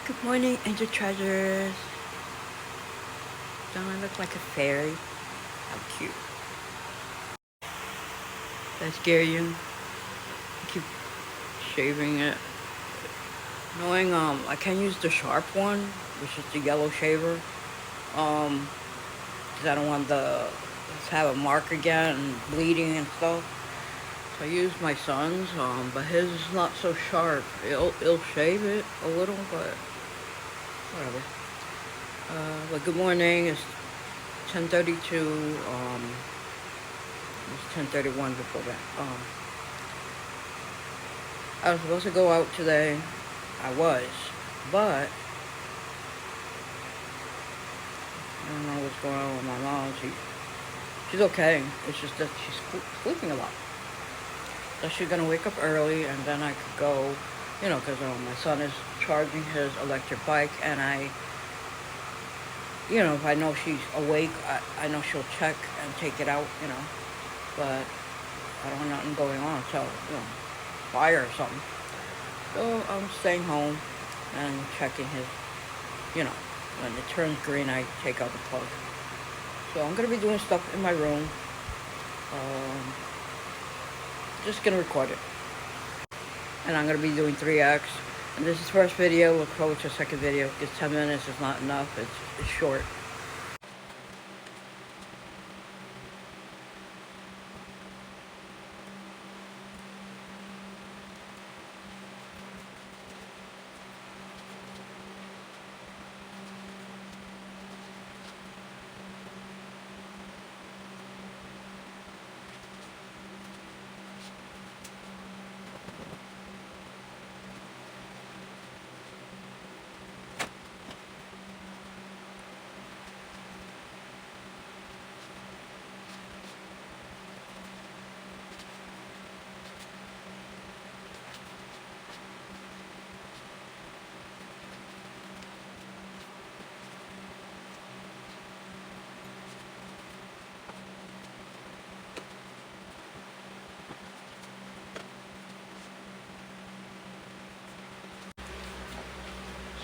Good morning, Angel Treasures. Don't I look like a fairy? How cute. Did I scare you? I keep shaving it. Knowing I can use the sharp one, which is the yellow shaver. Cause I don't want the to have a mark again and bleeding and stuff. So I use my son's, but his is not so sharp. It'll shave it a little, but whatever. But good morning. It's 10:32. It's 10:31 before that. I was supposed to go out today. I was, but I don't know what's going on with my mom. She's okay. It's just that she's sleeping a lot. So she's gonna wake up early, and then I could go, because my son is charging his electric bike, and if I know she's awake, I know she'll check and take it out, but I don't have nothing going on, so, fire or something. So I'm staying home and checking his, when it turns green, I take out the plug. So I'm going to be doing stuff in my room. Just going to record it. And I'm going to be doing 3X. And this is the first video. Look forward to a second video. It's 10 minutes. It's not enough. It's short.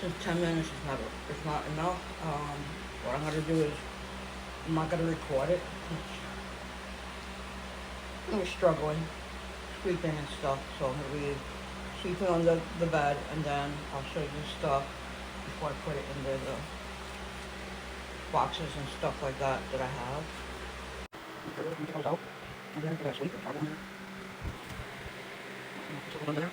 Since 10 minutes is not enough, what I'm going to do is I'm not going to record it. I'm struggling, sleeping and stuff, so I'm going to be sleeping on the bed, and then I'll show you stuff before I put it in the boxes and stuff like that I have. Out, and then I sleep, there.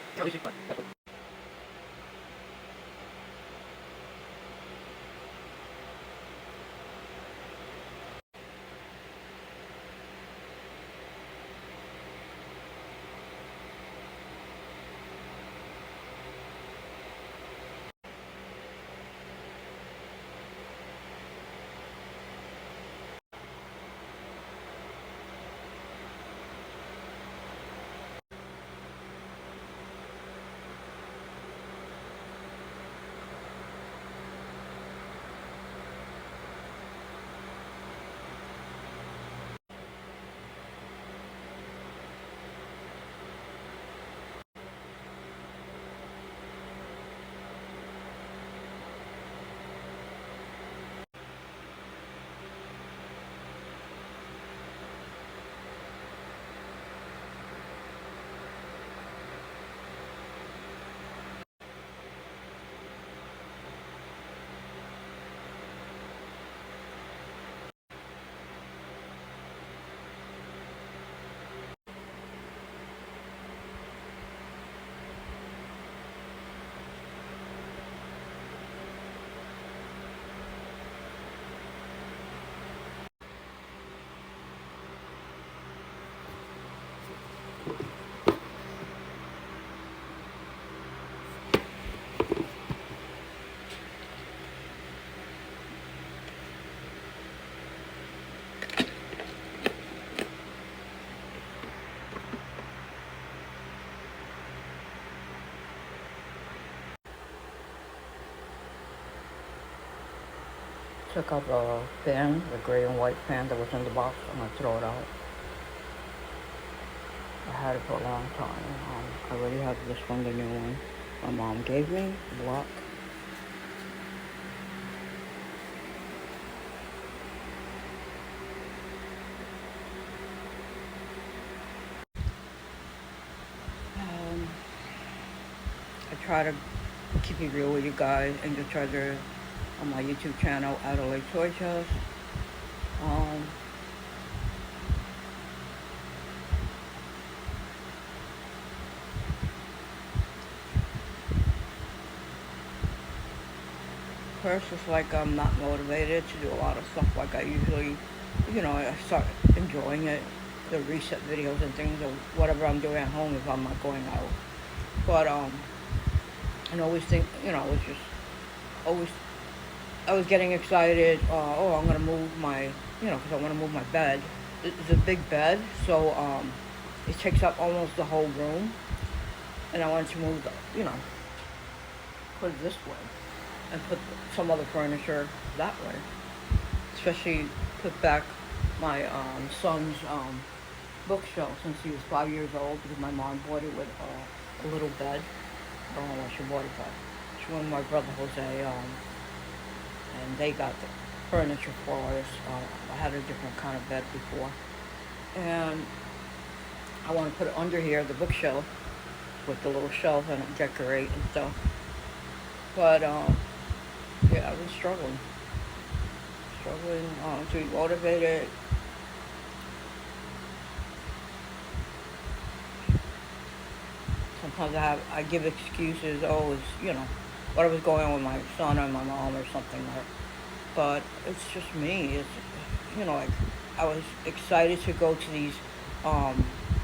Took out the fan, the gray and white fan that was in the box. I'm gonna throw it out. I had it for a long time. I already have this one, the new one my mom gave me, black. I try to keep it real with you guys and just try to on my YouTube channel, Adelaide Toy Chest. Um, First, it's like I'm not motivated to do a lot of stuff like I usually, I start enjoying it, the reset videos and things, or whatever I'm doing at home if I'm not going out. But, and always think, it's just always, I was getting excited, I'm going to move my, because I want to move my bed. It's a big bed, so, it takes up almost the whole room. And I wanted to move, put it this way and put some other furniture that way. Especially put back my son's bookshelf since he was 5 years old because my mom bought it with a little bed. I don't know why she bought it, but she went with my brother Jose, and they got the furniture for us. I had a different kind of bed before, and I want to put it under here, the bookshelf, with the little shelf and decorate and stuff. But yeah, I've been struggling to be motivated. Sometimes I give excuses. Oh, it's what was going on with my son or my mom or something. But it's just me. It's like I was excited to go to these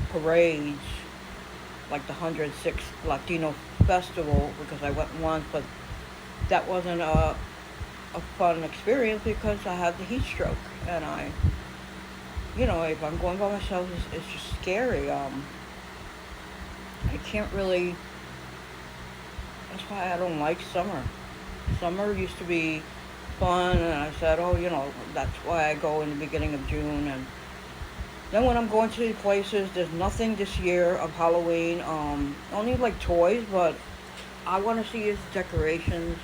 parades, like the 106th Latino Festival, because I went once, but that wasn't a fun experience because I had the heat stroke, and if I'm going by myself, it's just scary. I can't really. That's why I don't like summer. Summer used to be fun, and I said, that's why I go in the beginning of June, and then when I'm going to these places, there's nothing this year of Halloween. Only like toys, but I want to see his decorations,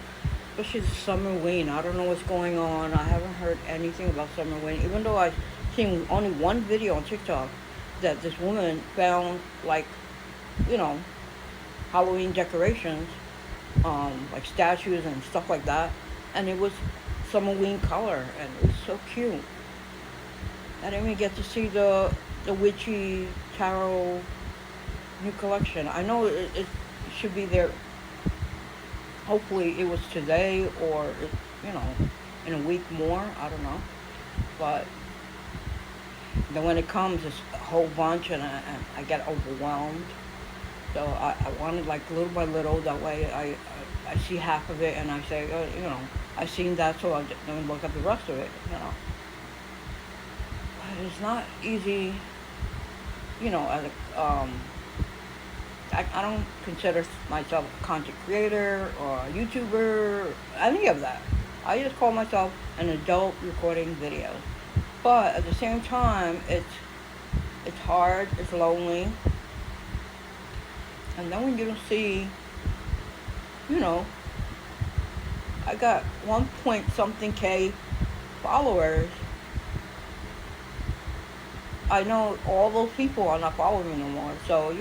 especially the Summerween. I don't know what's going on. I haven't heard anything about Summerween, even though I've seen only one video on TikTok that this woman found, like, Halloween decorations, like statues and stuff like that, and it was Summerween color, and it was so cute. I didn't even get to see the Witchy Tarot new collection. I know it should be there. Hopefully it was today or, in a week more. I don't know. But then when it comes, it's a whole bunch, and I get overwhelmed. So I wanted, like, little by little. That way I see half of it and I say, I've seen that, so I don't look at the rest of it, It's not easy, as I don't consider myself a content creator or a YouTuber, any of that. I just call myself an adult recording videos. But at the same time, it's hard, it's lonely. And then when you don't see, I got 1 point something K followers. I know all those people are not following me no more. So,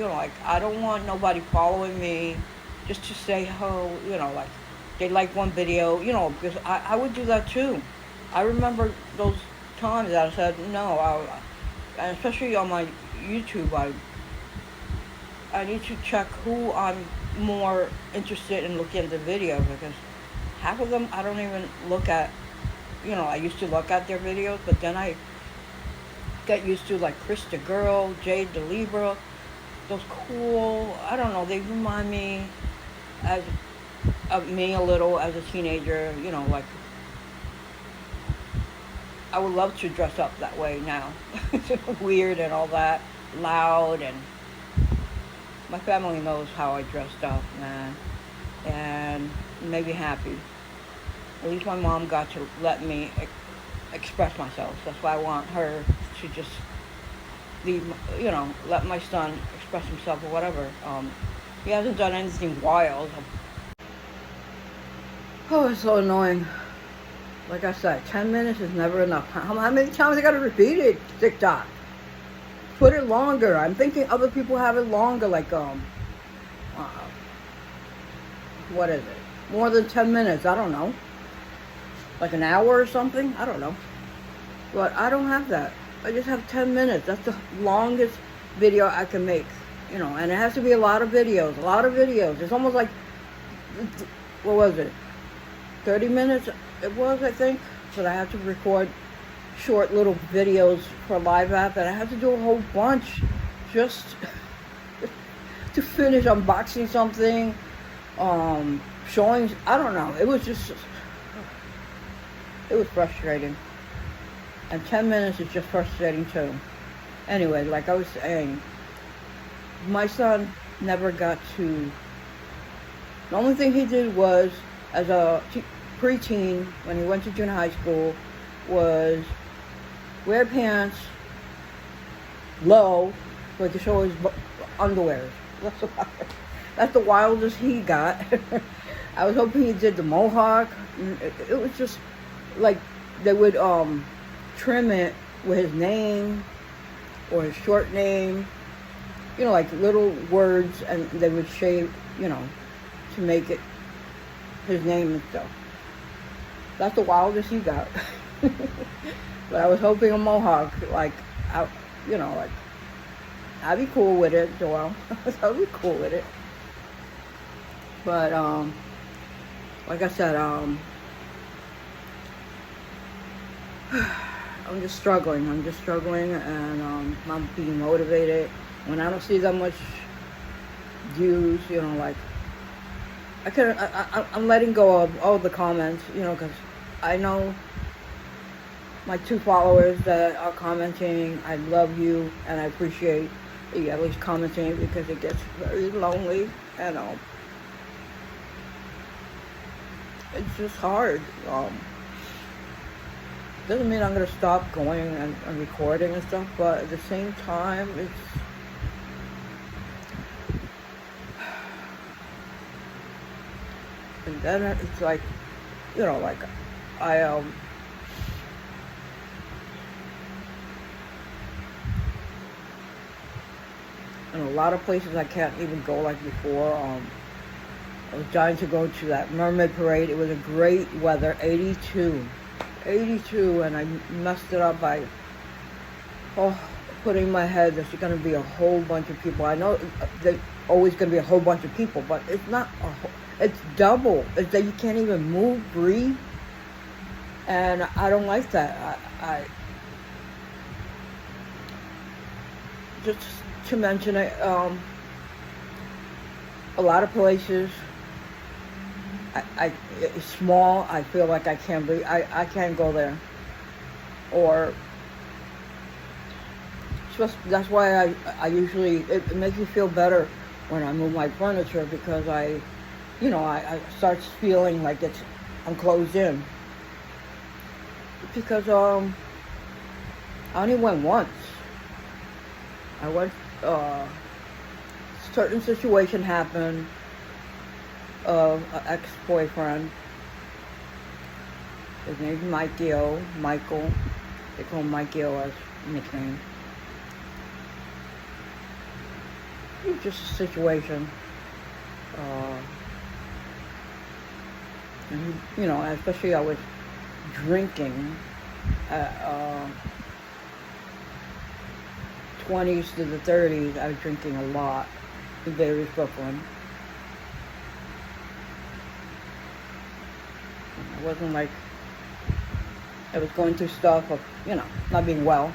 I don't want nobody following me just to say, like, they like one video, because I would do that too. I remember those times that I said, no, and especially on my YouTube, I need to check who I'm more interested in looking at the video, because half of them I don't even look at. I used to look at their videos, but then I get used to, like, Chris the Girl, Jade the Libra, those cool, I don't know, they remind me of me a little as a teenager, like, I would love to dress up that way now. Weird and all that, loud, and my family knows how I dressed up, man, and made me happy. At least my mom got to let me express myself. That's why I want her to just let my son express himself or whatever. He hasn't done anything wild. Oh, it's so annoying. Like I said, 10 minutes is never enough. How many times I gotta repeat it, TikTok? Put it longer. I'm thinking other people have it longer, like, what is it? More than 10 minutes, I don't know. Like an hour or something, I don't know. But I don't have that. I just have 10 minutes. That's the longest video I can make. And it has to be a lot of videos. It's almost like, what was it? 30 minutes it was, I think. But I have to record short little videos for Live App, and I have to do a whole bunch just to finish unboxing something, showing, I don't know. It was frustrating. And 10 minutes is just frustrating too. Anyway, like I was saying, my son never got to, the only thing he did was, as a preteen, when he went to junior high school, was wear pants low so he could show his underwear. That's about it. That's the wildest he got. I was hoping he did the mohawk. It was just like they would trim it with his name or his short name, like little words, and they would shave, to make it his name and stuff. That's the wildest he got. But I was hoping a mohawk, like, like, I'd be cool with it, Joel. I'd be cool with it. But, like I said, I'm just struggling, and I'm being motivated. When I don't see that much views, like, I'm letting go of all the comments, because I know my 2 followers that are commenting. I love you, and I appreciate you at least commenting, because it gets very lonely, and it's just hard. Doesn't mean I'm gonna stop going and recording and stuff, but at the same time, and then it's like, like I in a lot of places I can't even go like before. I was dying to go to that Mermaid Parade. It was a great weather, 82, and I messed it up by putting in my head there's going to be a whole bunch of people. I know there's always going to be a whole bunch of people, but it's not it's double. It's that you can't even move, breathe, and I don't like that. I just to mention it, a lot of places, it's small. I feel like I can't breathe. I can't go there, or that's why I usually, it makes me feel better when I move my furniture, because I start feeling like I'm closed in, because I only went once. I went, certain situation happened of an ex-boyfriend. His name's Michael. They call him Michael as nickname. It was just a situation. And especially I was drinking at 20s to the 30s. I was drinking a lot in Beirut, Brooklyn. It wasn't like I was going through stuff of, not being well,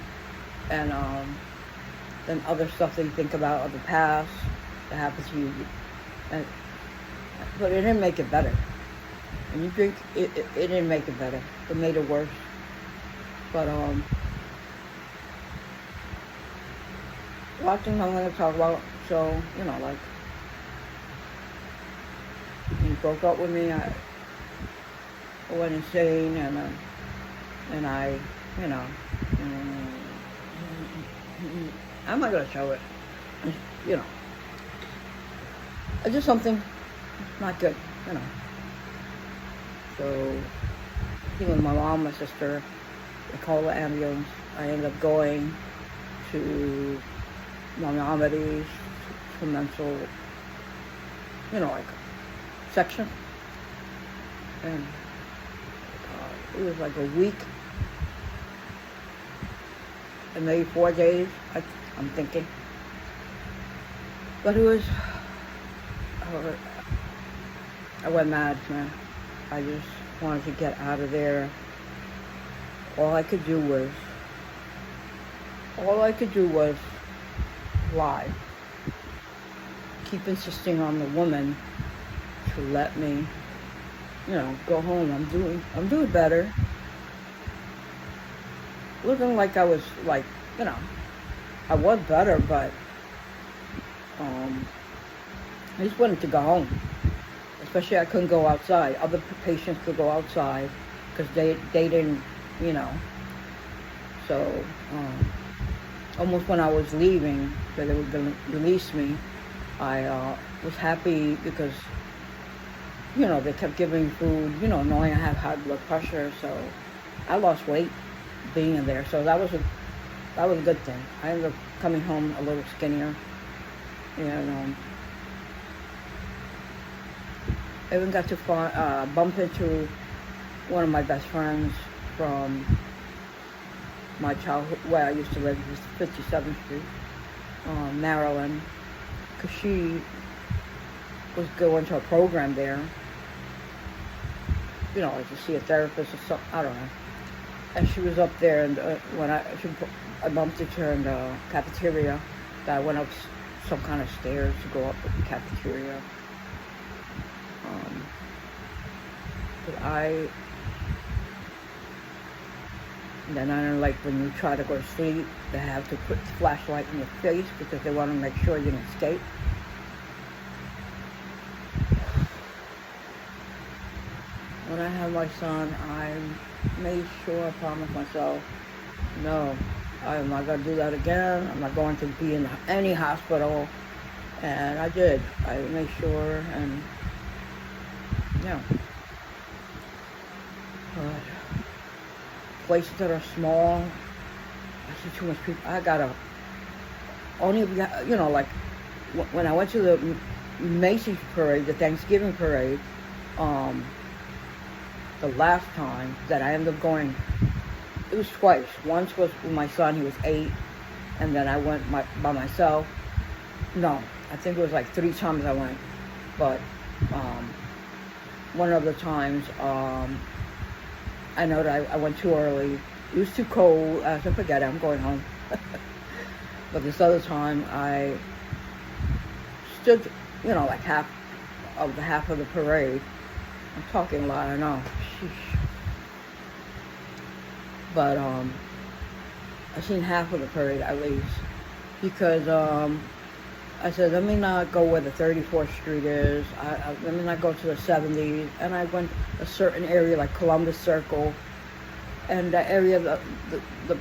and then other stuff that you think about of the past that happened to you, but it didn't make it better. When you drink, it didn't make it better. It made it worse. But lots of things I'm going to talk about. So like, he broke up with me. I went insane, and I, I'm not gonna show it. I did something not good, So, even my mom, my sister, they called the ambulance. I ended up going to Mohammedi's, to mental, like section, and it was like a week and maybe 4 days, I'm thinking. But it was, I went mad, man. I just wanted to get out of there. All I could do was lie. Keep insisting on the woman to let me, go home. I'm doing better. Looking like I was like, I was better, but I just wanted to go home. Especially I couldn't go outside. Other patients could go outside because they didn't, So almost when I was leaving, that they were going to release me, I was happy because, they kept giving me food, knowing I have high blood pressure. So I lost weight being in there. So that was a good thing. I ended up coming home a little skinnier. And I even got to bump into one of my best friends from my childhood, where I used to live, 57th Street, Maryland, because she was going to a program there, to see a therapist or something, I don't know. And she was up there, and when I bumped into her in the cafeteria, that I went up some kind of stairs to go up to the cafeteria. But then I don't like when you try to go to sleep, they have to put the flashlight in your face because they want to make sure you don't escape. When I had my son, I made sure, I promised myself, no, I'm not going to do that again. I'm not going to be in any hospital. And I did. I made sure, and places that are small, I see too much people. I gotta only, like when I went to the Macy's parade, the Thanksgiving parade, the last time that I ended up going, it was twice. Once was with my son, he was 8, and then I went by myself. No, I think it was like 3 times I went, but one of the times, I know that I went too early. It was too cold. I said, forget it, I'm going home. But this other time, I stood, like half of the parade. I'm talking a lot, I know. Sheesh. But I seen half of the parade at least, because I said, let me not go where the 34th Street is. Let me not go to the 70s. And I went a certain area like Columbus Circle. And that area, the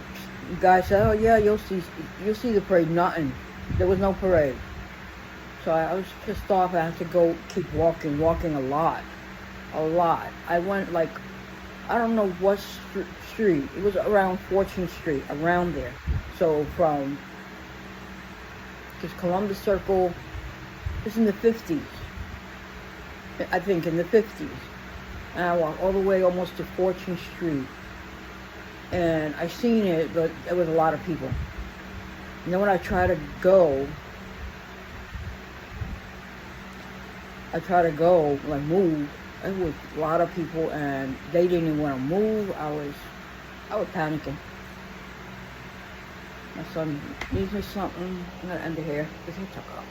guy said, oh yeah, you'll see the parade. Nothing. There was no parade. So I was pissed off. I had to keep walking a lot. I went like, I don't know what street. It was around 14th Street, around there. So from, because Columbus Circle is in the 50s. I think in the 50s. And I walked all the way almost to 14th Street. And I seen it, but there was a lot of people. And then when I tried to go, like move, it was a lot of people and they didn't even want to move. I was panicking. My son needs me something. I'm gonna end it here because he took off.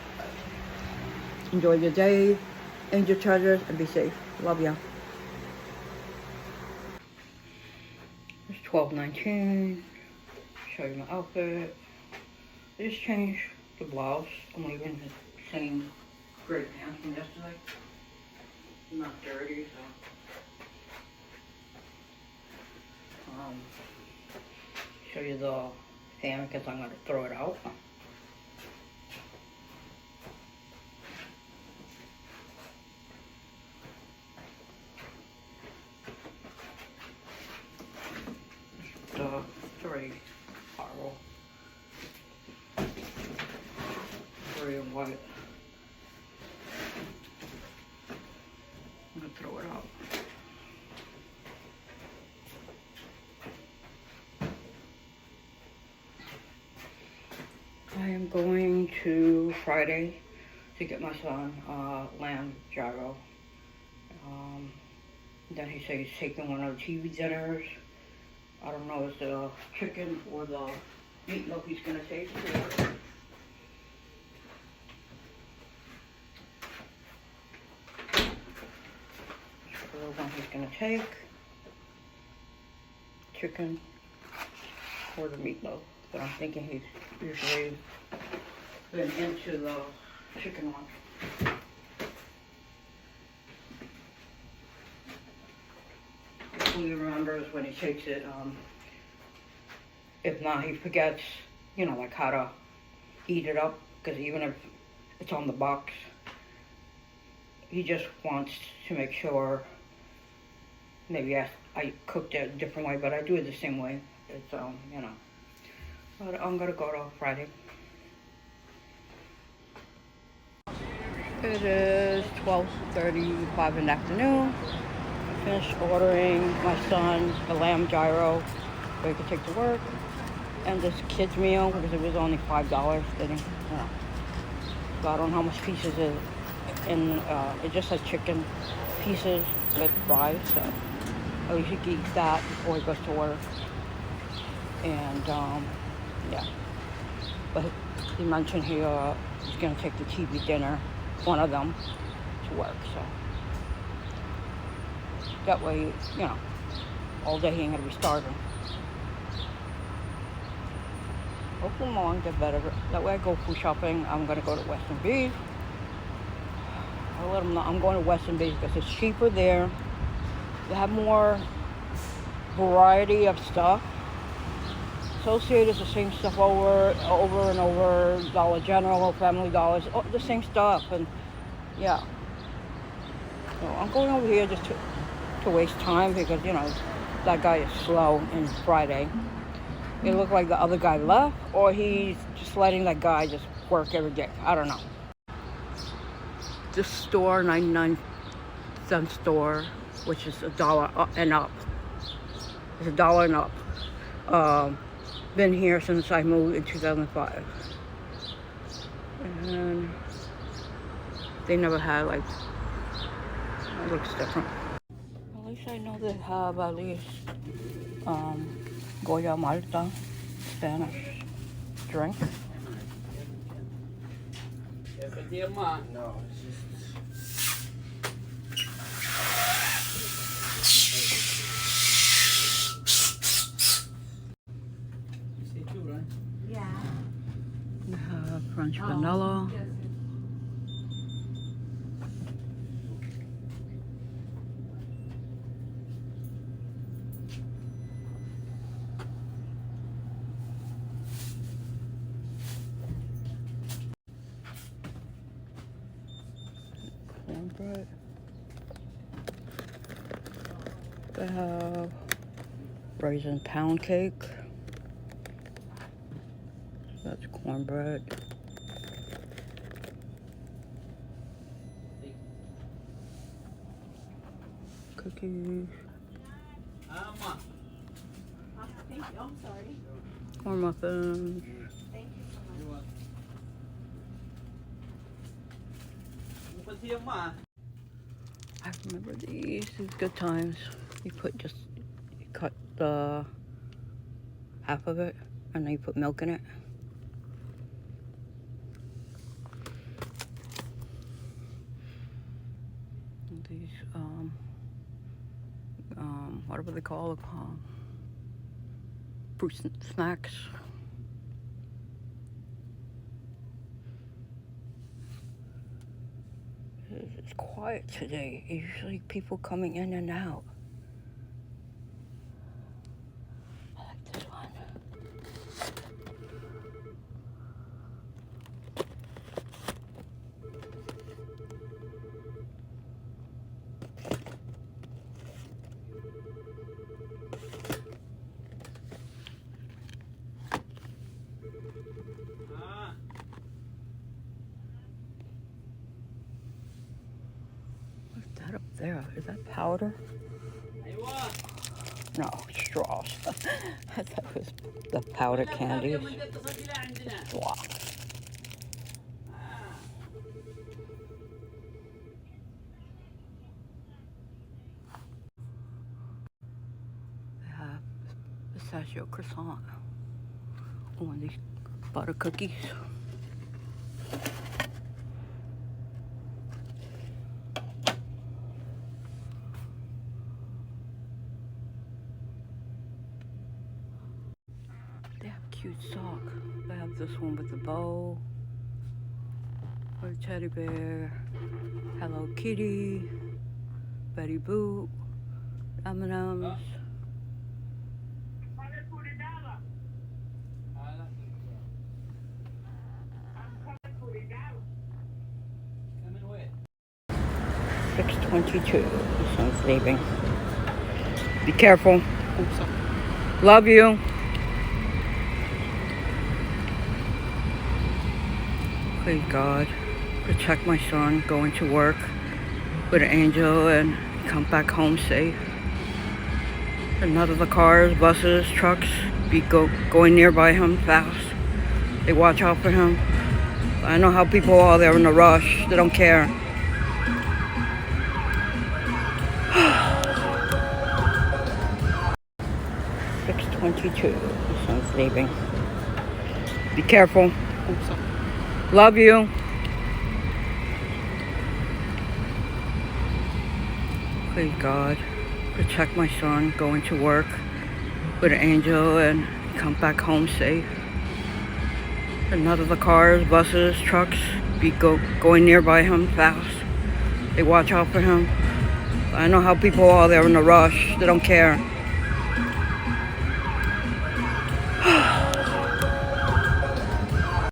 Enjoy your day, angel treasures, and be safe. Love ya. It's 12:19. Show you my outfit. I just changed the blouse. I'm leaving the same gray pants from yesterday. I'm not dirty, so. Show you the fan because I'm going to throw it out. The 3 Arrow. 3 and white. I'm going to Friday to get my son lamb gyro. Then he said he's taking one of the TV dinners. I don't know if it's the chicken or the meatloaf he's gonna take. The one he's gonna take, chicken or the meatloaf. But I'm thinking he's usually been into the chicken one. Hopefully he remembers when he takes it. If not, he forgets, you know, like how to eat it up. Because even if it's on the box, he just wants to make sure. Maybe I cooked it a different way, but I do it the same way. It's, you know. But I'm gonna go to Friday. It is 12:35 in the afternoon. I finished ordering my son the lamb gyro so he could take to work. And this kid's meal, because it was only $5. Didn't, you know. So I don't know how much pieces it is. And it just has chicken pieces with fries, so at least he can eat that before he goes to work. And yeah, but he mentioned he's gonna take the TV dinner, one of them, to work. So that way, you know, all day he ain't gonna be starving. Hopefully my mom get better. That way I go food shopping. I'm gonna go to Western Beef. I'll let them know I'm going to Western Beef because it's cheaper there. They have more variety of stuff. Associated is the same stuff over and over. Dollar General, Family Dollars, the same stuff. And yeah, so I'm going over here just to waste time because, you know, that guy is slow and Friday. It looked like the other guy left, or he's just letting that guy just work every day. I don't know. This store, 99-cent store, which is $1 and up. It's $1 and up. Been here since I moved in 2005. And they never had, like, it looks different. At least I know they have at least Goya Malta, Spanish drink. No, it's just. You say two, right? Yeah. They have French vanilla. Cornbread. They have raisin pound cake. That's cornbread. Cookies. Thank you. I'm sorry. Corn muffins. Thank you so much. I remember these good times. You cut the half of it and then you put milk in it. These whatever they call it, fruit snacks. It's quiet today. Usually people coming in and out. I like this one. What's that up there? Is that powder? No, straws. I thought it was the powder candy. Wow. pistachio croissant. Oh, and these butter cookies. They have cute socks. They have this one with the bow, with a teddy bear, Hello Kitty, Betty Boop, M&M's. Coming with. 6:22. The sun's leaving. Be careful. Love you. Please God, protect my son going to work with an angel and come back home safe. And none of the cars, buses, trucks be going nearby him fast. They watch out for him. I know how people are. They're in a rush. They don't care. .22. The sun's leaving. Be careful. Love you. Please God, protect my son going to work with an angel and come back home safe. And none of the cars, buses, trucks be going nearby him fast. They watch out for him. I know how people are. They're in a rush. They don't care.